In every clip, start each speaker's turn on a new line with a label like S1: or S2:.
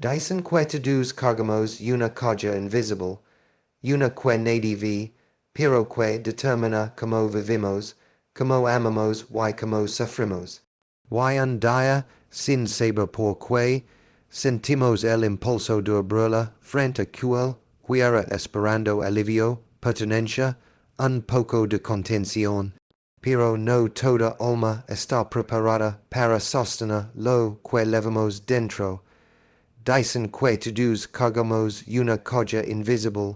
S1: Dicen que todos cargamos una carga invisible, una que NADIE, pero que determina cómo vivimos, cómo amamos y cómo sufrimos. Y un día, sin saber por qué, sentimos el impulso de abrirla frente a aquel que era esperando alivio, pertenencia, un poco de contención. Pero no toda alma está preparada para sostener lo que llevamos dentro. Dicen que todos cargamos una carga invisible,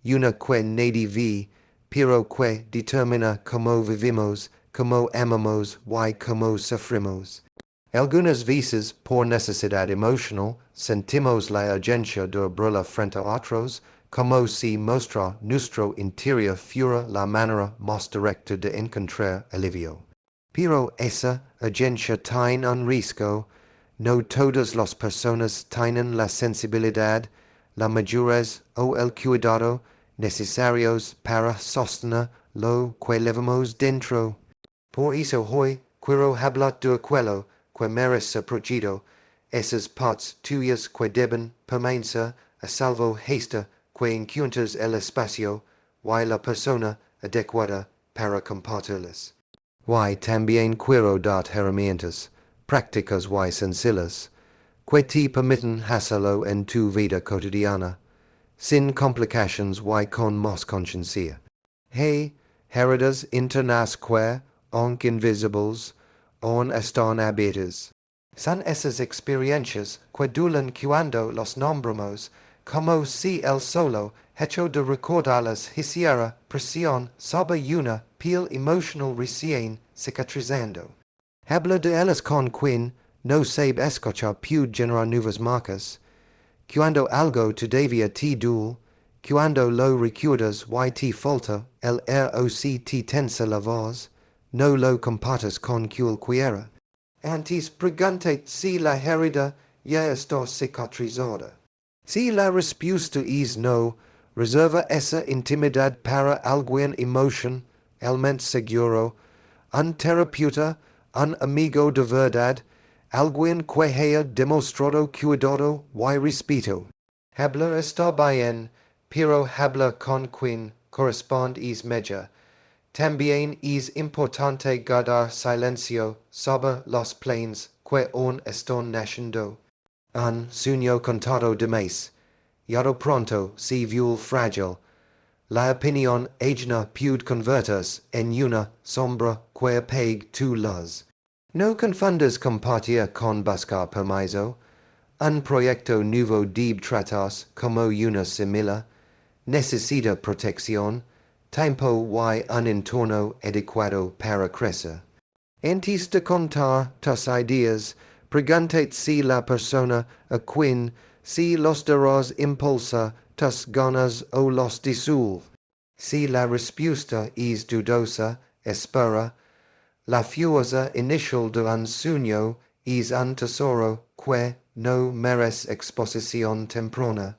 S1: una que NADIE, pero que determina cómo vivimos, cómo amamos y cómo sufrimos. Algunas veces, por necesidad emocional, sentimos la urgencia de abrirla frente a otros, como si mostrar nuestro interior fuera la manera más directa de encontrar alivio. Pero esa urgencia tiene un riesgo. No todas las personas tienen la sensibilidad, la madurez o el cuidado necesarios para sostener lo que llevamos dentro. Por eso hoy quiero hablar de aquello que merece protegido, esas partes tuyas que deben permanecer a salvo hasta que encuentres el espacio y la persona adecuada para compartirlas. Y también quiero dar herramientas, prácticas y sencillas, que te permiten hacerlo en tu vida cotidiana, sin complications y con más conciencia. Hey, heridas internas que, aunque invisibles, aún están abiertas. Son esas experiencias que duelen cuando los nombramos, como si el solo hecho de recordarlas hiciera presión sobre una piel emocional recién cicatrizando. Habla de ellas con quien no sabe escuchar puede generar nuevas marcas. Cuando algo todavía te duele, cuando lo recuerdas y te falta el o si te tensa la voz, no lo compartas con cualquiera. Antes pregúntate si la herida ya está cicatrizada. Si la respuesta es no, reserva esa intimidad para alguien emoción, almente seguro, un terapeuta, un amigo de verdad, alguien que haya demostrado cuidado y respeto. Hablar está bien, pero hablar con quien corresponde es mejor. También es importante guardar silencio sobre los planes que aún están naciendo. Un sueño contado de más, ya de pronto se vuelve frágil. La opinión ajena puede convertirse en una sombra que apague tu luz. No confundas compartir con buscar permiso. Un proyecto nuevo debe tratarse como una semilla. Necesita protección, tiempo y un entorno adecuado para crecer. Antes de contar tus ideas, pregúntate si la persona a quien si los dirás impulsa tus ganas o los disuelve. Si la respuesta es dudosa, espera. La fuerza inicial de un sueño es un tesoro que no merece exposición temprana.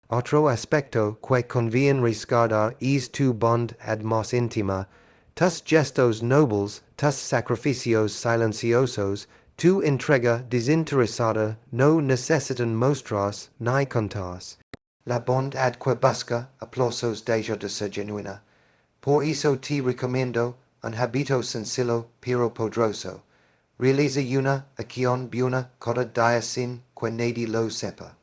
S1: Otro aspecto que conviene resguardar es tu bondad más íntima, tus gestos nobles, tus sacrificios silenciosos, tu entrega desinteresada no necesitan mostrarse ni contarse. La bondad que busca aplausos deja de ser genuina. Por eso te recomiendo un hábito sencillo pero poderoso. Realiza una acción buena cada día sin que nadie lo sepa.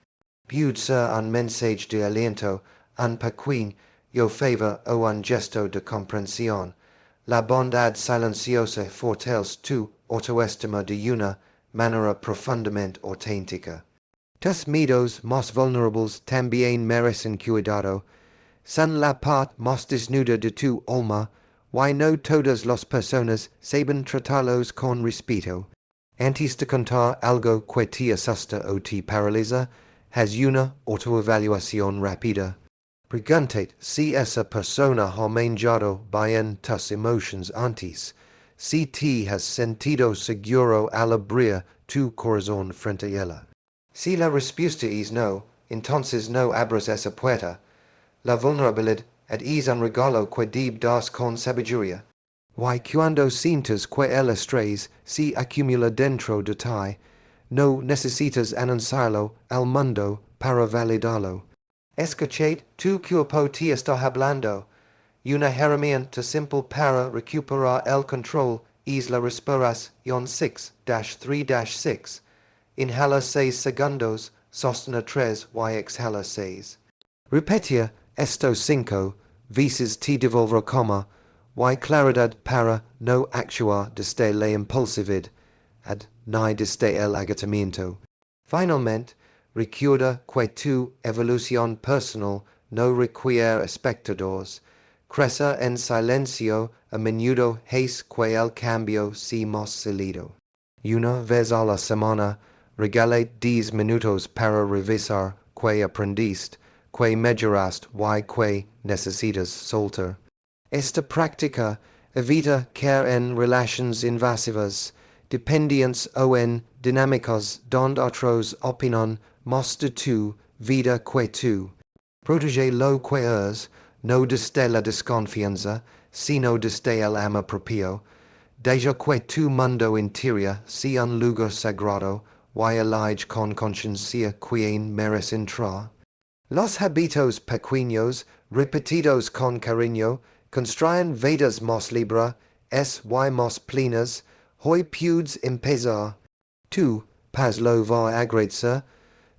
S1: Puede ser un mensaje de aliento, un pequeño favor o un gesto de comprensión. La bondad silenciosa fortalece tu autoestima de una manera profundamente auténtica. Tus miedos más vulnerables también merecen cuidado. Son la parte más desnuda de tu alma, y no todas las personas saben tratarlos con respeto. Antes de contar algo que te asusta o te paraliza, haz una autoevaluación rápida. Pregúntate si esa persona ha manejado bien tus emociones antes, si te has sentido seguro al abrir tu corazón frente a ella. Si la respuesta es no, entonces no abras esa puerta. La vulnerabilidad es un regalo que debe darse con sabiduría. Y cuando sientas que el estrés se acumula dentro de ti, no necesitas anunciarlo al mundo para validarlo. Escuchad tu cuerpo te está hablando. Una herramienta simple para recuperar el control es la respiración 6-3-6. Inhala 6 segundos, sostena 3 y exhala 6. Repetia esto 5 veces te devolverá como y claridad para no actuar desde la impulsividad ni desde el agotamiento. Finalmente, recuerda que tu evolución personal no requiere espectadores. Crece en silencio, a menudo es que el cambio se más sólido. Una vez a la semana, regale 10 minutos para revisar que aprendiste, que mejoraste y que necesitas soltar. Esta práctica evita caer en relaciones invasivas, dependientes o en dinámicas donde otros opinan más de tu vida que tú. Protege lo que es, no desde la desconfianza, sino desde el amor propio. Deja que tu mundo interior sea un lugar sagrado, y elige con conciencia quien merece entrar. Los hábitos pequeños, repetidos con cariño, construyen vidas más libres, y más plenas, hoy puedes empezar. Tu paz lo va a agradecer.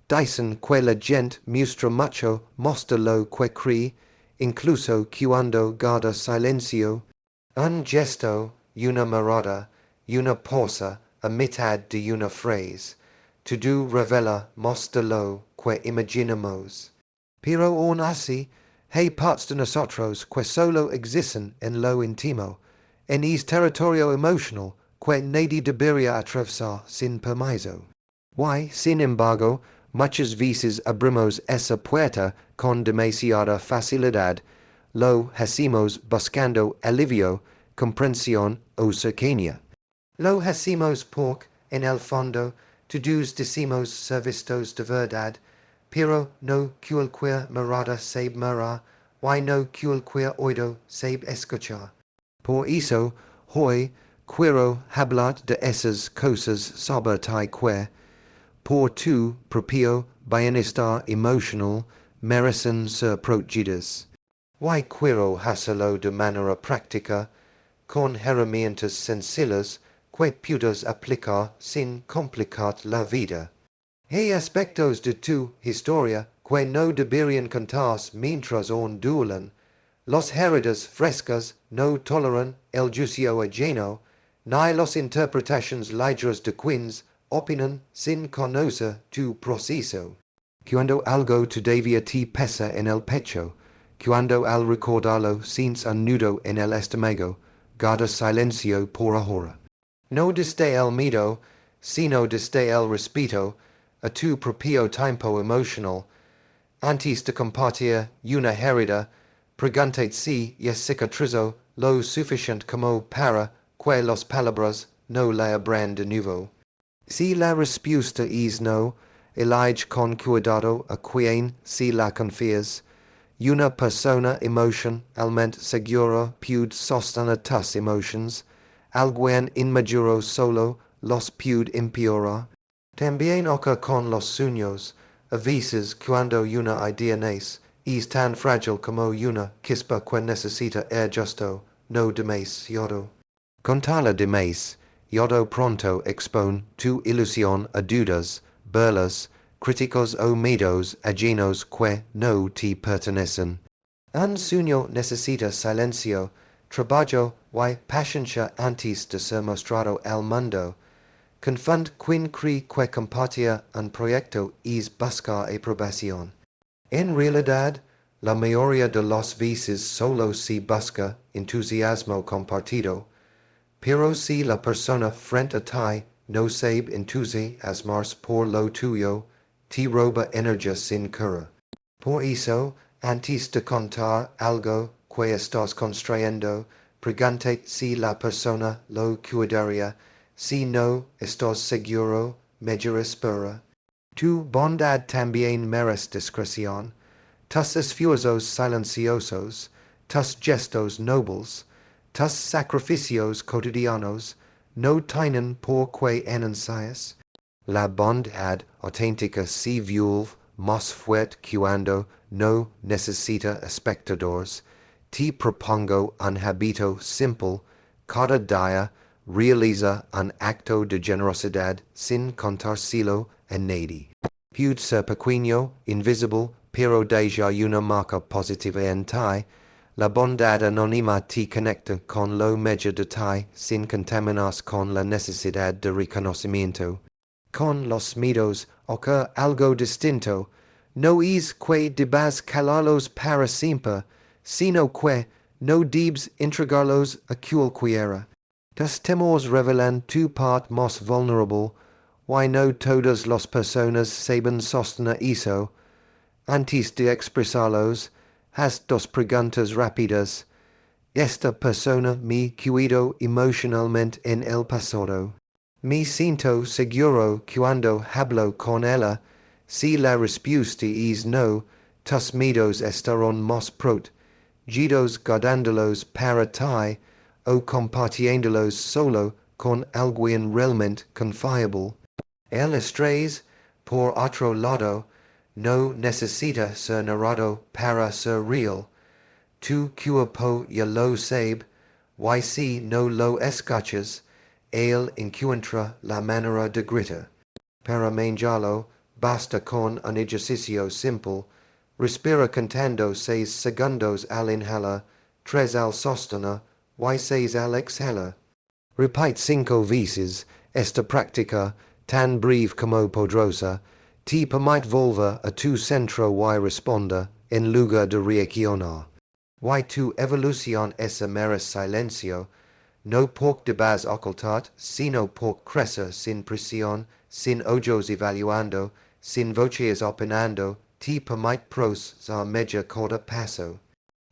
S1: Dicen que la gente muestra mucho más de lo que cree, incluso cuando guarda silencio. Un gesto, una mirada, una pausa a mitad de una frase, todo revela más de lo que imaginamos. Pero aún así, hay partes de nosotros que solo existen en lo íntimo, en ese territorio emocional que nadie debería atravesar sin permiso. Y, sin embargo, muchas veces abrimos esa puerta con demasiada facilidad. Lo hacemos buscando alivio, comprensión o cercanía. Lo hacemos porque, en el fondo, todos decimos ser vistos de verdad, pero no cualquier mirada sabe mirar, y no cualquier oído sabe escuchar. Por eso, hoy quiero hablar de esas cosas sobre ti que, por tu propio bienestar emocional, merecen ser protegidas. Y quiero hacerlo de manera práctica, con herramientas sencillas que puedas aplicar sin complicar la vida. Hay aspectos de tu historia que no deberían contarse mientras aún duelen. Las heridas frescas no toleran el juicio ajeno, ni las interpretaciones ligeras de quienes opinan sin conocer tu proceso. Cuando algo todavía te pesa en el pecho, cuando al recordarlo sientes un nudo en el estómago, guarda silencio por ahora. No desde el miedo, sino desde el respeto a tu propio tiempo emocional. Antes de compartir una herida, pregúntate si ya cicatrizó lo suficiente como para que las palabras no la abran de nuevo. Si la respuesta es no, elige con cuidado a quien si la confías. Una persona emocionalmente segura puede sostener tus emociones. Alguien inmaduro solo los puede empeorar. También ocurre con los sueños. A veces cuando una idea nace, es tan frágil como una chispa que necesita justo, no demasiado. Contarla de más, yodo pronto expone tu ilusión a dudas, burlas, críticos o miedos ajenos que no te pertenecen. Un sueño necesita silencio, trabajo y paciencia antes de ser mostrado al mundo. Confund quien cree que compartir un proyecto es buscar aprobación. En realidad, la mayoría de las veces solo se busca entusiasmo compartido, pero si la persona frente a ti no sabe entusiasmarse por lo tuyo, te roba energía sin cura. Por eso, antes de contar algo que estás construyendo, pregúntate si la persona lo cuidaría. Si no estás seguro, mejor espera. Tu bondad también merece discreción. Tus esfuerzos silenciosos, tus gestos nobles, tus sacrificios cotidianos, no tienen por qué anunciarse. La bondad auténtica si vuelve más fuerte cuando no necesita espectadores. Te propongo un hábito simple, cada día realiza un acto de generosidad sin contárselo a nadie. Puede ser pequeño, invisible, pero deja una marca positiva en ti. La bondad anónima te conecta con lo medio de ti sin contaminarse con la necesidad de reconocimiento. Con los miedos ocurre algo distinto. No es que debas calarlos para siempre, sino que no debes entregarlos a cualquiera. Tus temores revelan tu parte más vulnerable. Why no todas las personas saben sostener eso. Antes de expresarlos, haz dos preguntas rápidas. ¿Esta persona me cuidó emocionalmente en el pasado? Me siento seguro cuando hablo con ella. Si la respuesta es no, tus miedos estarán más protegidos guardándolos para ti o compartiéndolos solo con alguien realmente confiable. El estrés, por otro lado, no necesita ser narrado para ser real. Tu cuerpo ya lo sabe, y si no lo escuchas, él encuentra la manera de gritar. Para manejarlo, basta con un ejercicio simple. Respira contando 6 segundos al inhalar, 3 al sostener, y 6 al exhalar. Repite 5 veces. Esta práctica, tan breve como poderosa, te permite volver a tu centro y responder, en lugar de reaccionar. Y tu evolución es mero silencio, no porque debas ocultar, sino por crecer sin presión, sin ojos evaluando, sin voces opinando, te permite procesar medio cada paso.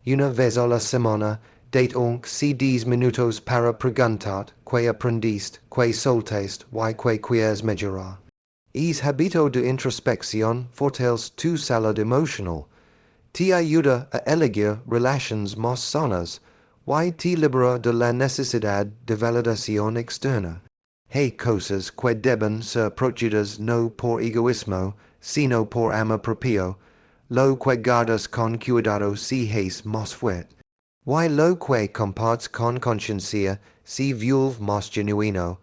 S1: Una vez a la semana, date 10 minutos para preguntar qué aprendiste, qué soltaste y qué quieres mejorar. Es hábito de introspección fortalece tu salud emocional. Te ayuda a elegir relaciones más sanas, y te libera de la necesidad de validación externa. Hay cosas que deben ser protegidas no por egoísmo, sino por amor propio. Lo que guardas con cuidado si es más fuerte. Y lo que compartes con conciencia si vuelve más genuino.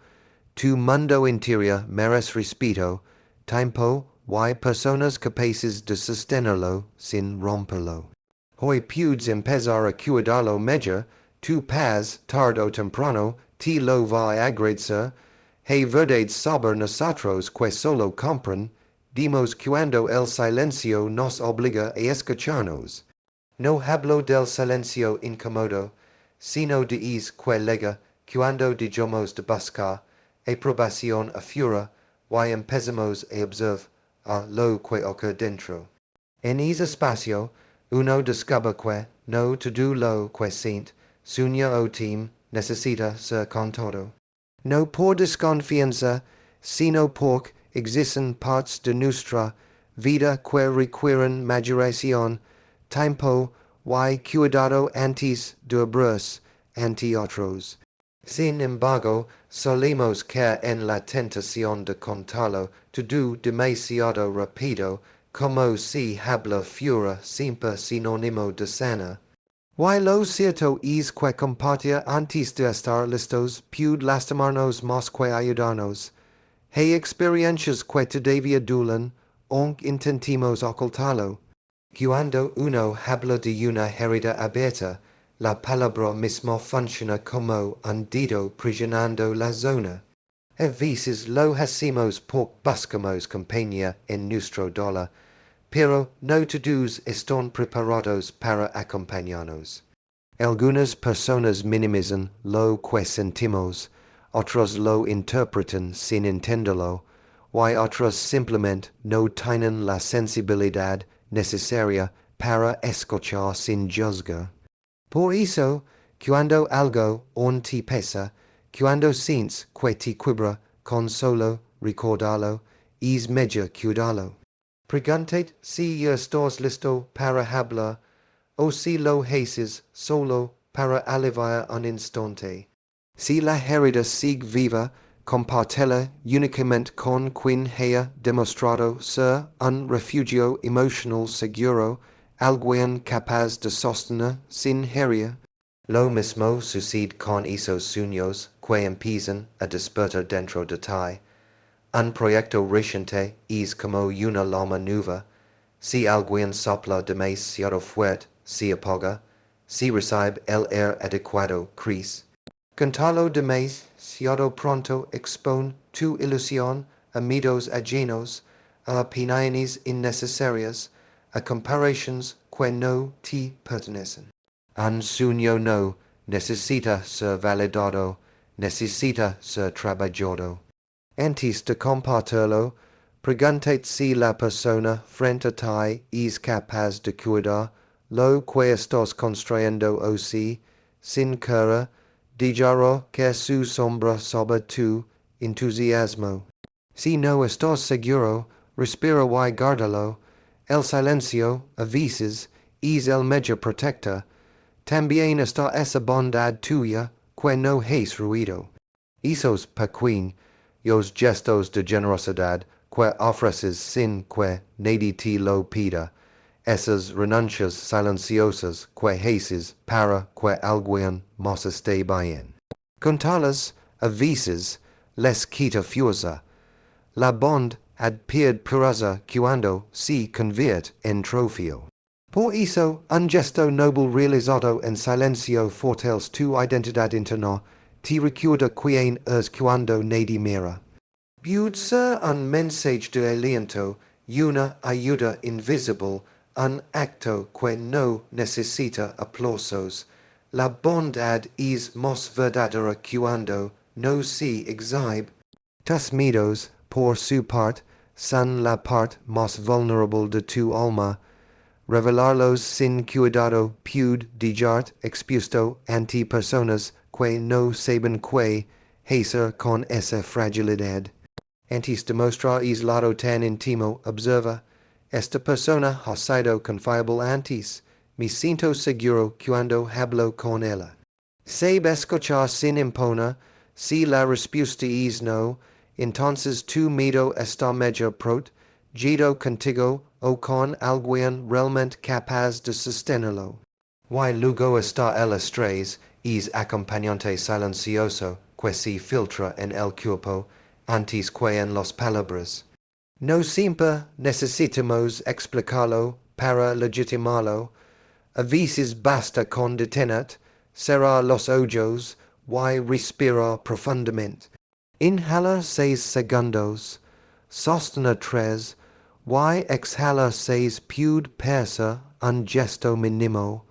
S1: Tu mundo interior merece respeto, tiempo y personas capaces de sostenerlo sin romperlo. Hoy puedes empezar a cuidarlo mejor, tu paz tarde o temprano te lo va a agradecer. Hay verdades sobre nosotros que solo compran, dimos cuando el silencio nos obliga a escucharnos. No hablo del silencio incómodo, sino de es que lega cuando dejamos de buscar aprobación afuera y empezamos a observar a lo que ocurre dentro. En ese espacio, uno descubre que no todo lo que siente, sueña o teme necesita ser contado. No por desconfianza, sino porque existen partes de nuestra vida que requieren maduración, tiempo y cuidado antes de abrirse ante otros. Sin embargo, solemos caer en la tentación de contarlo todo demasiado rápido, como si hablar fuera siempre sinónimo de sana. Y lo cierto es que compartir antes de estar listos puede lastimarnos más que ayudarnos. Hay experiencias que todavía duelen, aunque intentemos ocultarlo. Cuando uno habla de una herida abierta, la palabra misma funciona como un dedo presionando la zona. A veces lo hacemos porque buscamos compañía en nuestro dolor, pero no todos están preparados para acompañarnos. Algunas personas minimizan lo que sentimos, otras lo interpretan sin entenderlo, y otras simplemente no tienen la sensibilidad necesaria para escuchar sin juzgar. Por eso, cuando algo aún te pesa, cuando sientes que te quiebra con solo recordarlo, es mejor cuidarlo. Pregúntate si ya estás listo para hablar o si lo haces solo para aliviar un instante. Si la herida sigue viva, compartella unicamente con quien haya demostrado ser un refugio emocional seguro, alguien capaz de sostener sin herida. Lo mismo sucede con esos sueños que empiezan a despertar dentro de ti. Un proyecto reciente es como una llama nueva. Si alguien sopla demasiado fuerte, se apaga. Si recibe el aire adecuado, crece. Contarlo demasiado pronto expone tu ilusión a miedos ajenos, a opiniones innecesarias, a comparaciones que no te pertenecen. Un sueño no necesita ser validado, necesita ser trabajado. Antes de compartirlo, pregúntate si la persona frente a ti es capaz de cuidar lo que estás construyendo o si, sin querer, dejará que su sombra sobre tu entusiasmo. Si no estás seguro, respira y guárdalo. El silencio, a veces, es el mejor protector. También está esa bondad tuya que no es ruido. Esos pequeños gestos de generosidad que ofreces sin que nadie te lo pida. Esas renuncias silenciosas que haces para que alguien más esté bien. Contarlas a veces les quita fuerza. La bondad pierde pureza cuando se convierte en trofeo. Por eso, un gesto noble realizado en silencio fortalece tu identidad interna, te recuerda quién es cuando nadie mira. Puede ser un mensaje de aliento, una ayuda invisible, un acto que no necesita aplausos. La bondad es más verdadera cuando no se exhibe. Tus miedos, por su parte, son la parte más vulnerable de tu alma. Revelarlos sin cuidado puede dejarte expuesto ante personas que no saben qué hacer con esa fragilidad. Antes de mostrar el lado tan íntimo, observa, esta persona ha sido confiable antes, me siento seguro cuando hablo con ella. Sabe escuchar sin imponer, si la respuesta es no, entonces tu miedo está mejor protegido contigo o con alguien realmente capaz de sostenerlo. Y luego está el estrés, es acompañante silencioso que se filtra en el cuerpo antes que en las palabras. No siempre necesitamos explicarlo para legitimarlo. A veces basta con detenerte, cerrar los ojos y respirar profundamente. Inhalar 6 segundos, sostener 3 y exhalar 6 puede parecer un gesto mínimo,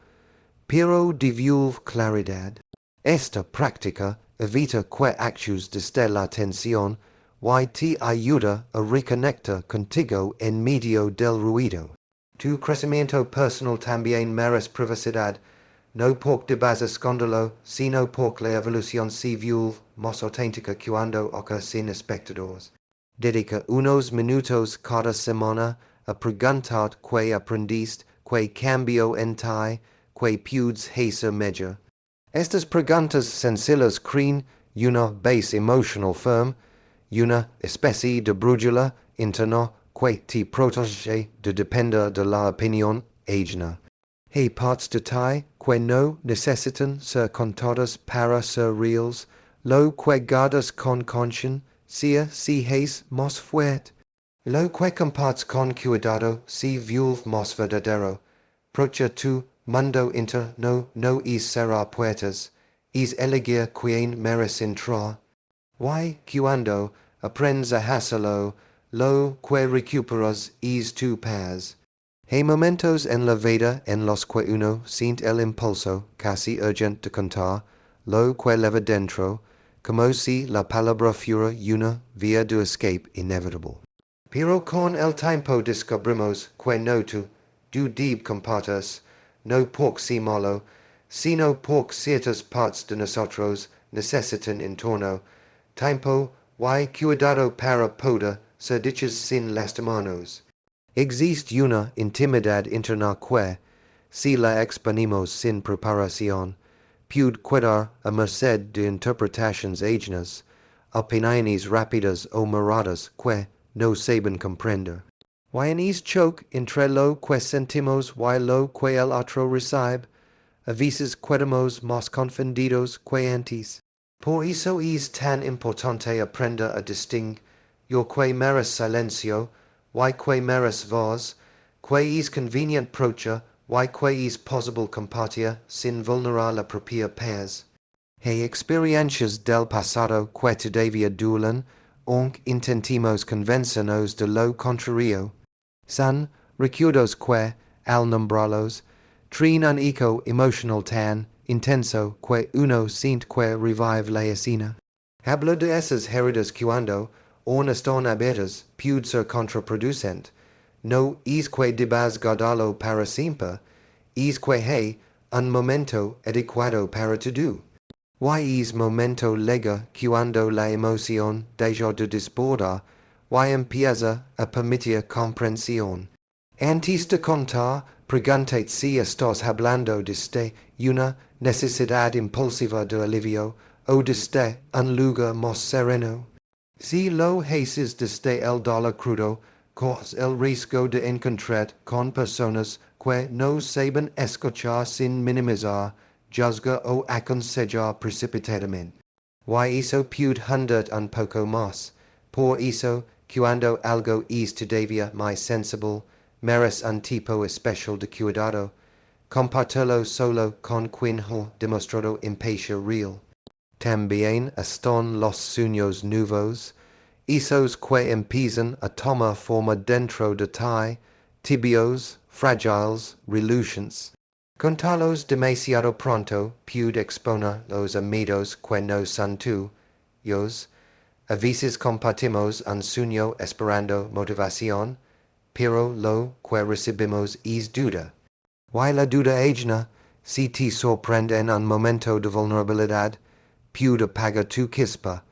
S1: pero devuelve claridad. Esta práctica evita que actúes desde la tensión y te ayuda a reconectar contigo en medio del ruido. Tu crecimiento personal también merece privacidad, no porque debas esconderlo, sino porque la evolución se vuelve más auténtica cuando ocurre sin espectadores. Dedica unos minutos cada semana a preguntar qué aprendiste, qué cambió en ti, qué puedes hacer mejor. Estas preguntas sencillas crean una base emocional firme, una especie de brújula interna que te protege de depender de la opinión ajena. Hay partes de ti que no necesitan ser contadas para ser reales, lo que guardas con conciencia si es más fuerte. Lo que compartes con cuidado se vuelve más verdadero. Porque tu mundo interno no es cerrar puertas, es elegir quien merece entrar. Y cuando aprendes a hacerlo, lo que recuperas es tu paz. Hay momentos en la vida en los que uno siente el impulso casi urgente de contar lo que lleva dentro, como si la palabra fuera una vía de escape inevitable. Pero con el tiempo descubrimos que no tú debes compartas, no porque sea malo, sino porque ciertas partes de nosotros necesitan entorno, tiempo y cuidado para poder ser dichas sin lastimarnos. Existe una intimidad interna que, si la exponemos sin preparación, puede quedar a merced de interpretaciones ajenas, opiniones rápidas o miradas que no saben comprender. Why en is choke entre lo que sentimos y lo que el otro recibe, a veces quedamos más confundidos que antes. Por eso es tan importante aprender a distinguir yo que meres silencio, y que meres voz, que es convenient procha, y que es posible compartir sin vulnerar la propia paz. Hay experiencias del pasado que todavía duelen, aunque intentemos convencernos de lo contrario. Son recuerdos que, al nombrarlos, traen un eco emocional tan intenso que uno siente que revive la escena. Hablo de esas heridas cuando, aún están abiertas, puede ser contraproducente. No es que debas guardarlo para siempre, es que hay un momento adecuado para todo. Y es momento llega cuando la emoción deja de desbordar y empieza a permitir comprensión. Antes de contar, pregúntate si estás hablando desde una necesidad impulsiva de alivio o desde un lugar más sereno. Si lo haces desde el dolor crudo, corres el riesgo de encontrar con personas que no saben escuchar sin minimizar, juzgar o aconsejar precipitadamente. Y eso puede hundir un poco más. Por eso, cuando algo es todavía más sensible, merece un tipo especial de cuidado. Compartirlo solo con quien ha demostrado empatía real. También están los sueños nuevos, esos que empiezan a tomar forma dentro de ti, tibios, frágiles, relucentes. Contarlos demasiado pronto puede exponer los amigos que no son tuyos. A veces compartimos un sueño esperando motivación, pero lo que recibimos es duda. Y la duda ajena, si te sorprende en un momento de vulnerabilidad, puede apagar tu chispa.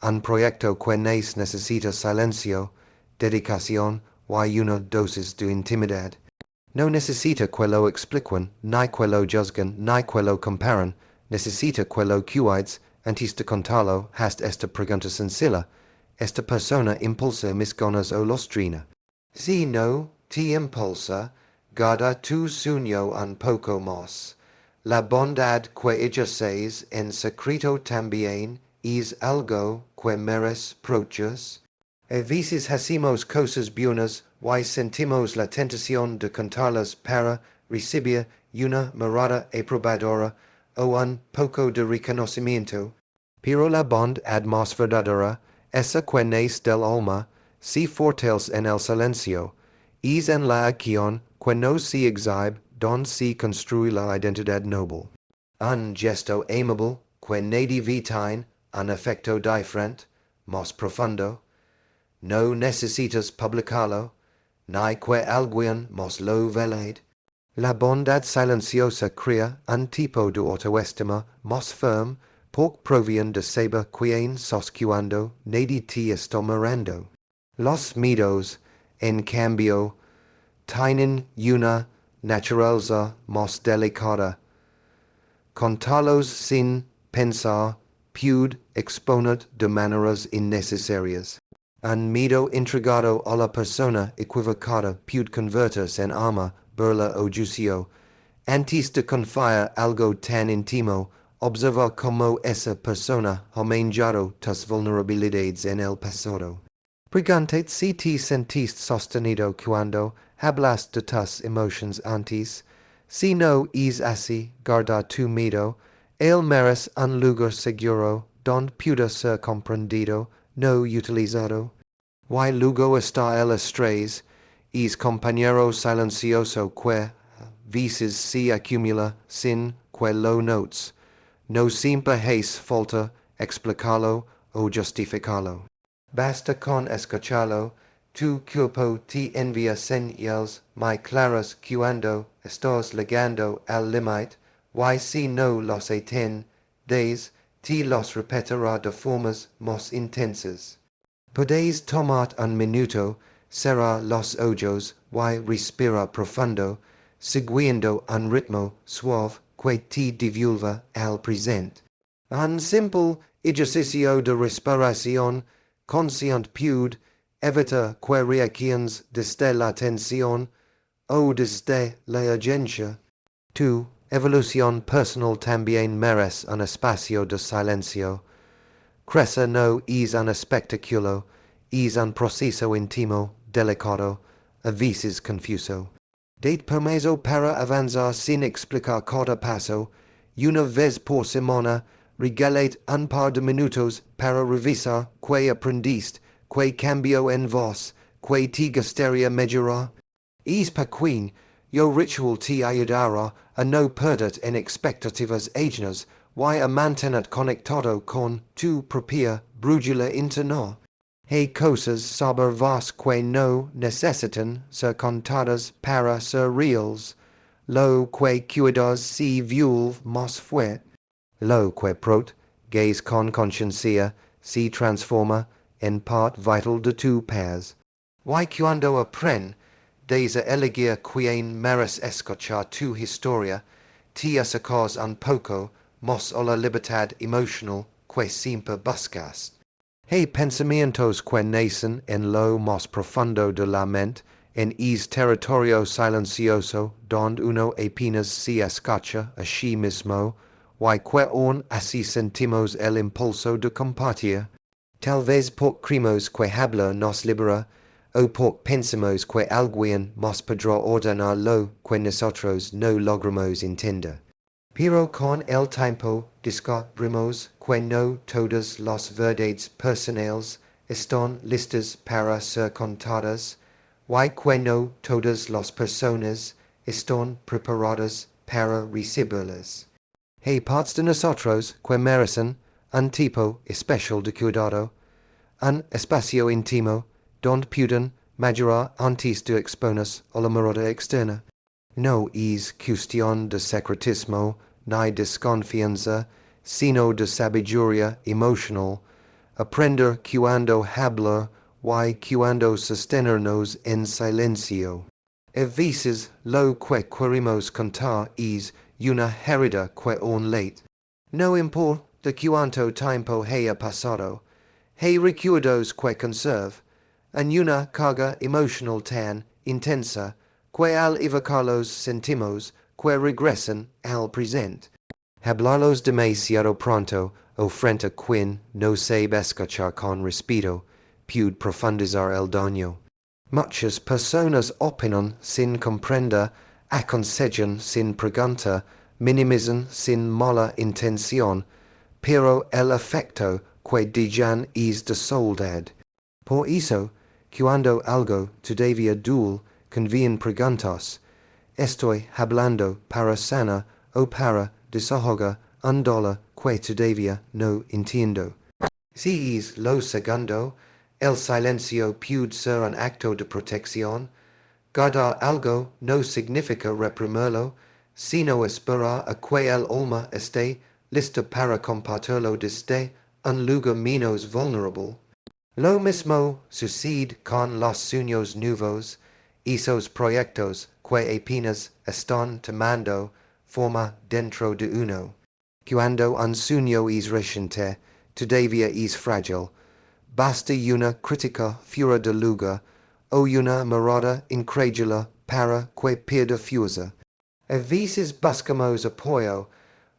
S1: Un proyecto que necesita silencio, dedicación y una dosis de intimidad. No necesita que lo expliquen, ni que lo juzguen, ni que lo comparen. Necesita que lo cuides antes de contarlo. Hasta esta pregunta sencilla. ¿Esta persona impulsa mis ganas o los trina? Si no te impulsa, guarda tu sueño un poco más. La bondad que ella says en secreto también es algo que merece protegidas. A veces hacemos cosas buenas y sentimos la tentación de contarlas para recibir una mirada aprobadora o un poco de reconocimiento, pero la bondad más verdadera, esa que nace del alma, se fortalece en el silencio, es en la acción que no se exhibe donde se construye la identidad noble. Un gesto amable que nadie ve tiene un efecto diferente, más profundo. No necesitas publicarlo, ni que alguien más lo velade. La bondad silenciosa crea un tipo de autoestima más firme porque proviene de saber quién sos cuando nadie te está mirando. Los miedos, en cambio, tienen una naturaleza más delicada. Contarlos sin pensar puede exponer de maneras innecesarias. Un miedo entregado a la persona equivocada puede convertirse en arma, burla o juicio. Antes de confiar algo tan íntimo, observa cómo esa persona ha manejado tus vulnerabilidades en el pasado. Pregúntate si te sentiste sostenido cuando hablas de tus emociones antes. Si no es así, guarda tu miedo. Él merece un lugar seguro donde pueda ser comprendido, no utilizado. Y luego está el estrés, es compañero silencioso que veces se acumula sin que lo notes. No siempre hace falta explicarlo o justificarlo. Basta con escucharlo. Tu cuerpo te envía señales muy claras cuando estás llegando al límite, y si no los atiendes, te los repetirá de formas más intensas. Podéis tomar un minuto, cerrar los ojos y respirar profundo, siguiendo un ritmo suave que te devuelva al presente. Un simple ejercicio de respiración, conscient pude, evita que reacciones desde la tensión o desde la urgencia. 2. Evolución personal también merece un espacio de silencio. Crecer no es un espectáculo, es un proceso íntimo, delicado, a veces confuso. Date permiso para avanzar sin explicar cada paso, y una vez por semana, regalate un par de minutos para revisar que aprendiste, que cambió en vos, que te gustaría mejorar. Es pequeño, yo ritual te ayudará a no perder en expectativas ajenas, y a mantener conectado con tu propia brújula interna. Hay cosas sobre vos que no necesitan ser contadas para ser reales. Lo que cuidas si vuelve más fuerte. Lo que gaze con conciencia, se transforma en part vital de tu paz. Y cuando aprende a elegir quien merece escuchar tu historia, te acercas un poco más a la libertad emocional que siempre buscas. Hay pensamientos que nacen en lo más profundo de la mente, en es territorio silencioso donde uno apenas se escucha a sí mismo, y que aún así sentimos el impulso de compartir. Tal vez por creemos que hablar nos libera, o por pensamos que alguien más podrá ordenar lo que nosotros no logramos entender. Pero con el tiempo descubrimos que no todas las verdades personales están listas para ser contadas, y que no todas las personas están preparadas para recibirlas. Hay partes de nosotros que merecen un tipo especial de cuidado, un espacio íntimo donde pueden madurar antes de exponerse a la mirada externa. No es cuestión de secretismo ni desconfianza, sino de sabiduría emocional, aprender cuando hablar y cuando sostenernos en silencio. A veces lo que queremos contar es una herida que aún late. No importa cuánto tiempo haya pasado, hay recuerdos que conserve, en una carga emocional tan intensa que al evocarlos sentimos que regresan al presente. Hablarlos demasiado pronto o frente a quien no sabe escuchar con respeto puede profundizar el daño. Muchas personas opinan sin comprender, aconsejan sin preguntar, minimizan sin mala intención, pero el efecto que dejan es de soledad. Por eso, cuando algo todavía duele, conviene preguntas, ¿estoy hablando para sanar o para desahogar un dolor que todavía no entiendo? Si es lo segundo, el silencio puede ser un acto de protección. Guardar algo no significa reprimirlo, sino esperar a que el alma esté lista para compartirlo desde un lugar menos vulnerable. Lo mismo sucede con los sueños nuevos, esos proyectos que apenas están tomando forma dentro de uno. Cuando un sueño es reciente, todavía es frágil. Basta una crítica fuera de lugar o una mirada incrédula para que pierda fuerza. A veces buscamos apoyo,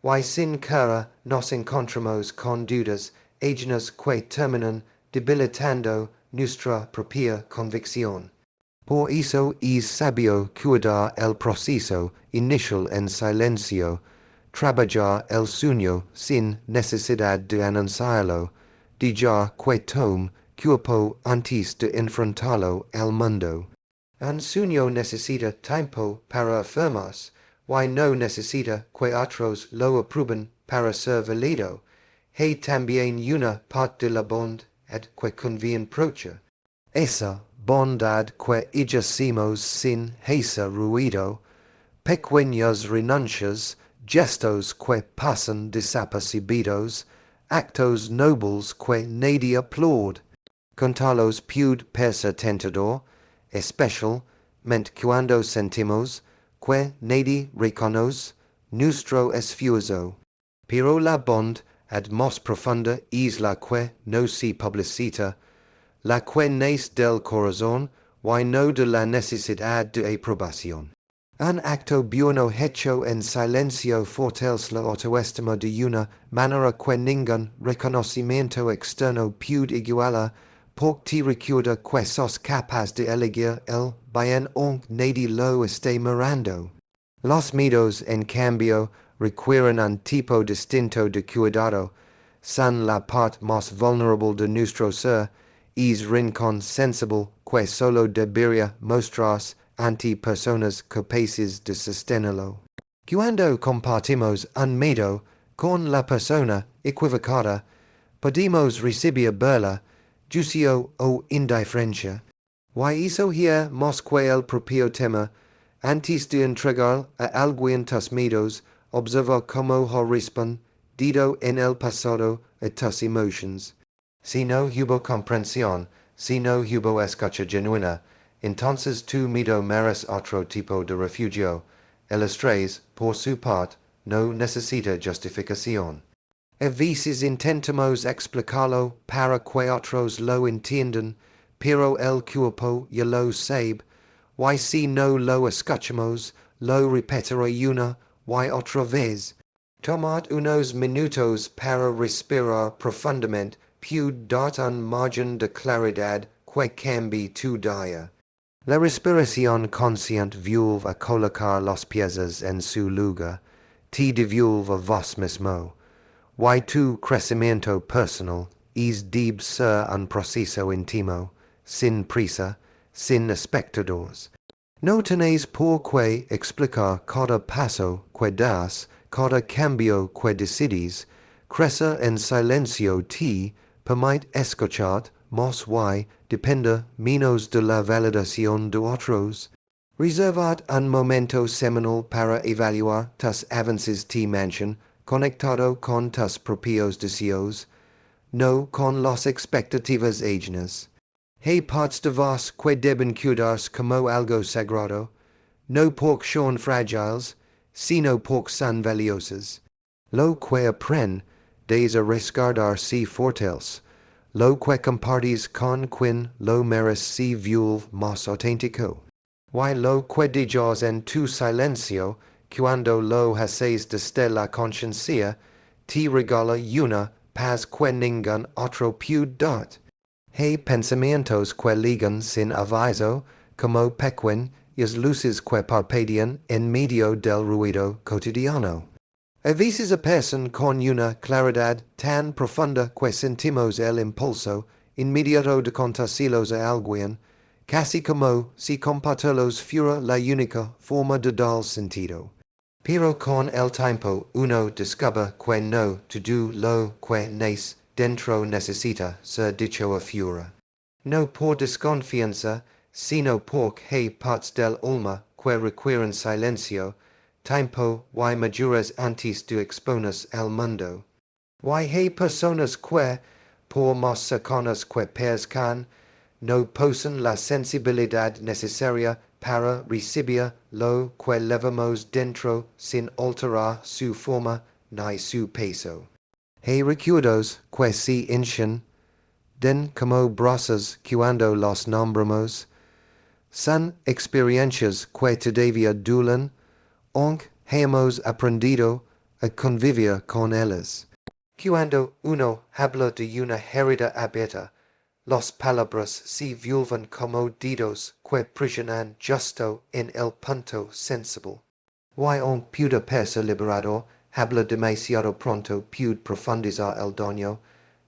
S1: y sin querer nos encontramos con dudas ajenas que terminan debilitando nuestra propia convicción. Por eso es sabio cuidar el proceso inicial en silencio, trabajar el sueño sin necesidad de anunciarlo, dejar que tome cuerpo antes de enfrentarlo al mundo. Un sueño necesita tiempo para afirmarse, y no necesita que otros lo aprueben para ser válido. Hay también una parte de la bondad que conviene proteger. Esa bondad que ejercimos sin hacer ruido, pequeñas renuncias, gestos que pasan desapercibidos, actos nobles que nadie aplaude. Contarlos puede parecer tentador, especialmente cuando sentimos que nadie reconoce nuestro esfuerzo. Pero la bondad ad mos profunda is la que no si publicita, la que nace del corazón, why no de la necesidad de aprobación. Un acto bueno hecho en silencio fortales la autoestima de una manera que ningún reconocimiento externo puede igualar, porque te recuerda que sos capaz de elegir el bien aunque nadie lo esté mirando. Los miedos, en cambio, requieren un tipo distinto de cuidado, son la parte más vulnerable de nuestro ser, es rincón sensible que solo debería mostrarse ante personas capaces de sostenerlo. Cuando compartimos un miedo con la persona equivocada, podemos recibir burla, juicio o indiferencia. Why hizo hier más que el propio tema, antes de entregar a alguien tus miedos, observa cómo respondido en el pasado a tus emotions. Si no hubo comprensión, si no hubo escucha genuina, entonces tu miedo merece otro tipo de refugio. El estrés, por su parte, no necesita justificación. A veces intentamos explicarlo para que otros lo entiendan, pero el cuerpo ya lo sabe. Why si no lo escuchamos, lo repetiré una y otra vez. Tomad unos minutos para respirar profundamente, puede darte un margen de claridad que cambie tu día. La respiración consciente vuelve a colocar los pies en su lugar, te devuelve a vos mismo. Why tu crecimiento personal es debe ser un proceso íntimo, sin prisa, sin espectadores. No tenéis por qué explicar cada paso que das, cada cambio que decidís. Crecer en silencio te permite escuchar, más y depende menos de la validación de otros. Reservad un momento semanal para evaluar tus avances te manchen, conectado con tus propios deseos, no con las expectativas ajenas. Hay partes de vos que deben cuidarse como algo sagrado, no porque son frágiles, sino porque son valiosas. Lo que aprendes a resguardar si fortales, lo que compartís con quien lo merece si vuelve más auténtico. Why lo que digas en tu silencio, cuando lo haces desde la conciencia, te regala una paz que ningún otro puede dar. Hay pensamientos que ligan sin aviso, como pequeñas luces que parpadean en medio del ruido cotidiano. A veces aparecen con una claridad tan profunda que sentimos el impulso inmediato de contárselos a alguien, casi como si compartirlos fuera la única forma de dar sentido. Pero con el tiempo uno descubre que no todo lo que nace dentro necesita ser dicho afuera. No por desconfianza, sino porque hay partes del alma que requieren silencio, tiempo y maduras antes de exponerse al mundo. Y hay personas que, por más cercanas que parezcan, no poseen la sensibilidad necesaria para recibir lo que llevamos dentro sin alterar su forma ni su peso. Hay recuerdos que se hinchan, den como brasas cuando los nombramos. Son experiencias que todavía duelen, aunque hayamos aprendido a convivir con ellas. Cuando uno habla de una herida abierta, las palabras se vuelven como dedos que presionan justo en el punto sensible. Y un puede ser liberador, habla demasiado pronto puede profundizar el daño.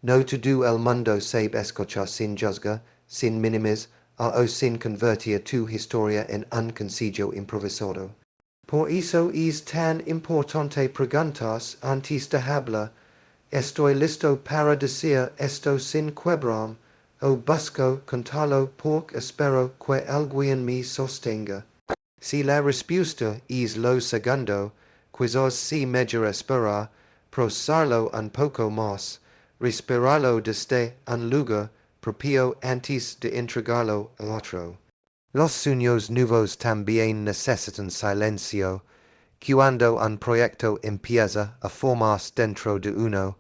S1: No todo el mundo sabe escuchar sin juzgar, sin minimizar o sin convertir tu historia en un consejo improvisado. Por eso es tan importante preguntarse antes de hablar, ¿estoy listo para decir esto sin quebrar? O busco contarlo porque espero que alguien me sostenga. Si la respuesta es lo segundo, quizás sí mejor esperar, procesarlo un poco más, respirarlo desde un lugar propio antes de entregarlo al otro. Los sueños nuevos también necesitan silencio. Cuando un proyecto empieza a formarse dentro de uno,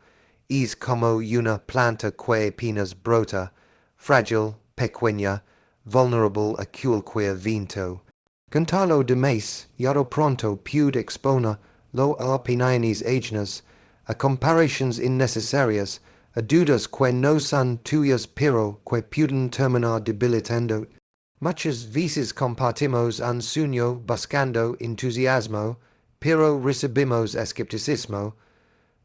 S1: es como una planta que apenas brota, frágil, pequeña, vulnerable a cualquier viento. Cantarlo de más, yaro pronto pude exponer lo opiniones ajenas, a comparations innecesarias, a dudas que no son tuyas pero que puden terminar debilitando. Muchas veces compartimos un sueño buscando entusiasmo, pero recibimos escepticismo,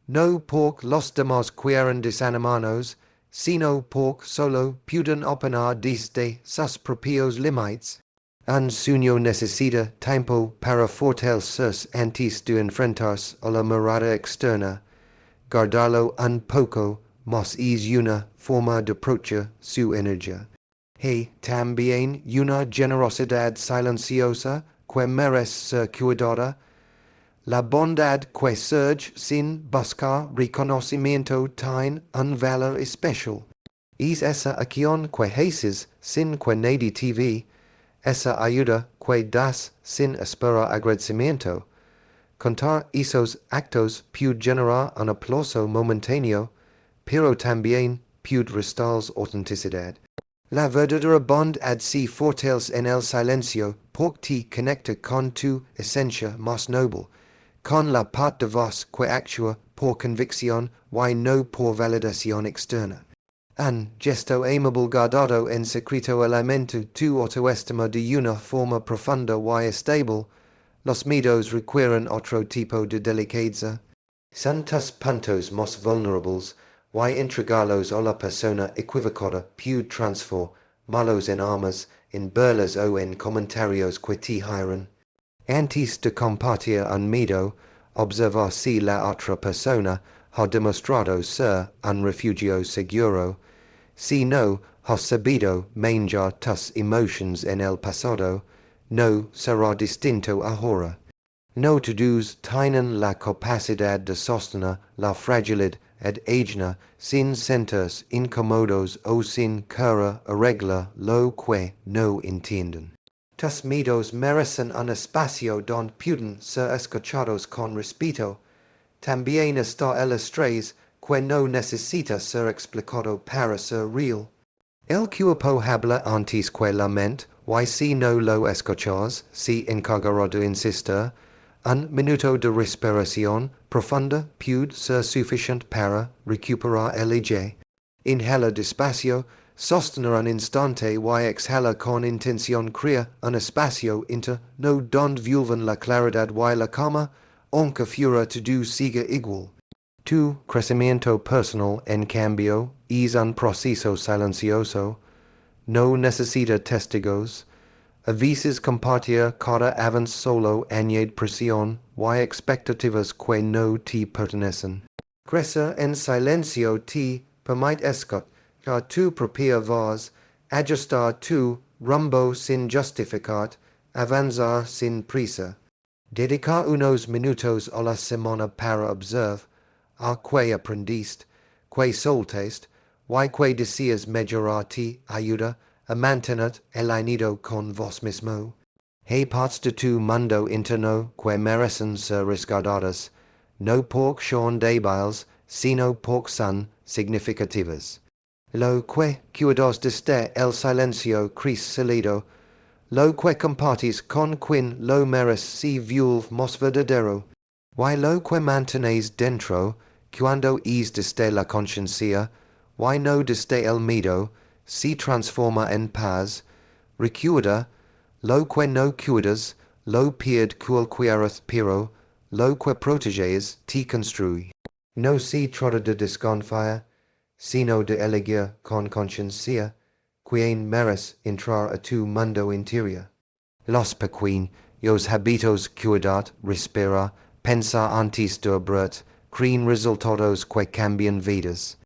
S1: no porque los demás quieran desanimarnos, sino porque solo puden opinar desde sus propios límites. Un sueño necesita tiempo para fortalecerse antes de enfrentarse a la mirada externa. Guardarlo un poco más es una forma de proteger su energía. Hay también una generosidad silenciosa que merece ser cuidada. La bondad que surge sin buscar reconocimiento tiene un valor especial. Es esa acción que haces sin que nadie te ve, esa ayuda que das sin esperar agradecimiento. Contar esos actos puede generar un aplauso momentáneo, pero también puede restar autenticidad. La verdadera bondad se fortalece en el silencio porque te conecta con tu esencia más noble, con la parte de vos que actúa por convicción y no por validación externa. Un gesto amable guardado en secreto alimenta tu autoestima de una forma profunda y estable. Los miedos requieren otro tipo de delicadeza. Son tus puntos más vulnerables y entregarlos a la persona equivocada puede transformarlos en armas, en burlas o en comentarios que te hieren. Antes de compartir un miedo, observa si la otra persona ha demostrado ser un refugio seguro. Si no has sabido manejar tus emotions en el pasado, no será distinto ahora. No todos tienen la capacidad de sostener la fragilidad ajena sin sentirse incómodos o sin querer arreglar lo que no entienden. Tus miedos merecen un espacio donde pueden ser escuchados con respeto. También está el estrés que no necesita ser explicado para ser real. El cuerpo habla antes que la mente, y si no lo escuchas, se encargará de insistir. Un minuto de respiración profunda puede ser suficiente para recuperar el eje. Inhala despacio, sostener un instante y exhala con intención crea un espacio interno donde vuelven la claridad y la calma, aunque fuera todo siga igual. Tu crecimiento personal, en cambio, es un proceso silencioso. No necesita testigos. A veces compartir cada avance solo añade presión y expectativas que no te pertenecen. Crecer en silencio te permite escuchar tu propia voz, ajustar tu rumbo sin justificar, avanzar sin prisa. Dedicar unos minutos a la semana para observar a que aprendiste, que soltaste, y que deseas mejorar te ayuda a mantener alineado con vos mismo. Hay partes de tu mundo interno que merecen ser resguardadas, no porque son débiles, sino porque son significativas. Lo que cuidas desde el silencio crisalido, lo que compartes con quien lo merece se vuelve más verdadero, y lo que mantenéis dentro, cuando es desde la conciencia, y no desde el miedo, se transforma en paz. Recuerda, lo que no cuidas, lo pierde cualquier pero lo que proteges te construye. No se trata de desconfiar, sino de elegir con conciencia quien merece entrar a tu mundo interior. Los pequeños hábitos cuidar, respirar, pensar antes de abrir, creen resultados que cambian vidas.